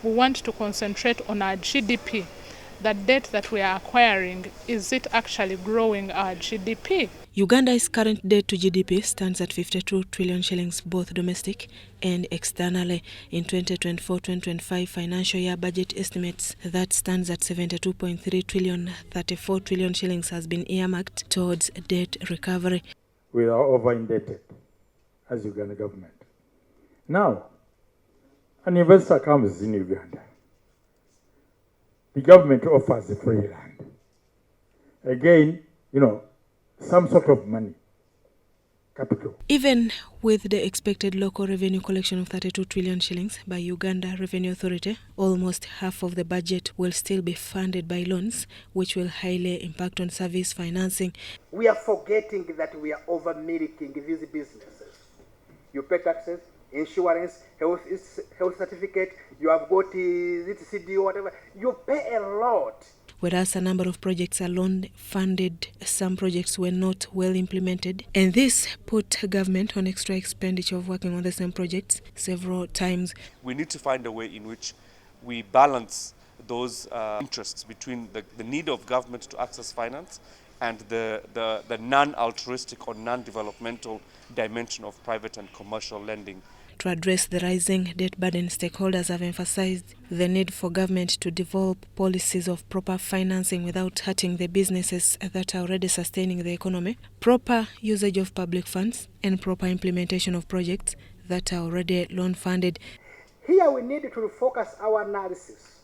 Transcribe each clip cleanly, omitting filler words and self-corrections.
We want to concentrate on our GDP. The debt that we are acquiring, is it actually growing our GDP? Uganda's current debt to GDP stands at 52 trillion shillings, both domestic and externally. In 2024-2025 financial year budget estimates, that stands at 72.3 trillion. 34 trillion shillings has been earmarked towards debt recovery. We are over-indebted as Uganda government. Now, an investor comes in Uganda. The government offers a free land. Again, some sort of money, capital. Even with the expected local revenue collection of 32 trillion shillings by Uganda Revenue Authority, almost half of the budget will still be funded by loans, which will highly impact on service financing. We are forgetting that we are over-milking these businesses. You pay taxes, insurance, health certificate, you have got CDO, whatever. You pay a lot. Whereas a number of projects are loan funded, some projects were not well implemented, and this put government on extra expenditure of working on the same projects several times. We need to find a way in which we balance those interests between the need of government to access finance and the non-altruistic or non-developmental dimension of private and commercial lending. To address the rising debt burden, stakeholders have emphasized the need for government to develop policies of proper financing without hurting the businesses that are already sustaining the economy, proper usage of public funds, and proper implementation of projects that are already loan funded. Here we need to focus our analysis,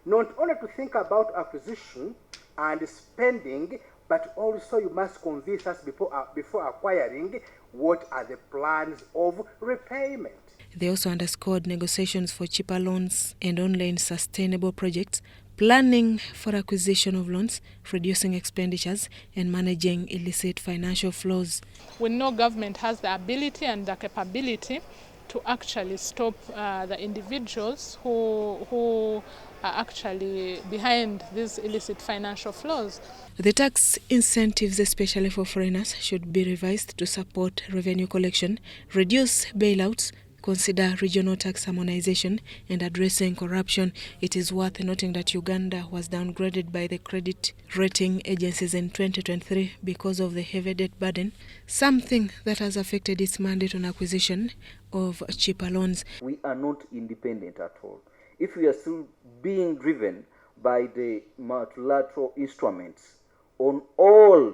not only to think about acquisition and spending, but also you must convince us before acquiring what are the plans of repayment. They also underscored negotiations for cheaper loans and online sustainable projects, planning for acquisition of loans, reducing expenditures, and managing illicit financial flows. We know government has the ability and the capability to actually stop the individuals who are actually behind these illicit financial flows. The tax incentives, especially for foreigners, should be revised to support revenue collection, reduce bailouts, consider regional tax harmonization, and addressing corruption. It is worth noting that Uganda was downgraded by the credit rating agencies in 2023 because of the heavy debt burden, something that has affected its mandate on acquisition of cheaper loans. We are not independent at all. If we are still being driven by the multilateral instruments on all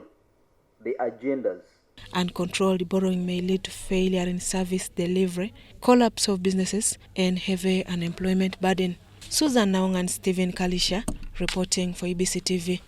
the agendas, uncontrolled borrowing may lead to failure in service delivery, collapse of businesses, and heavy unemployment burden. Susan Naung and Stephen Kalisha reporting for EBC TV.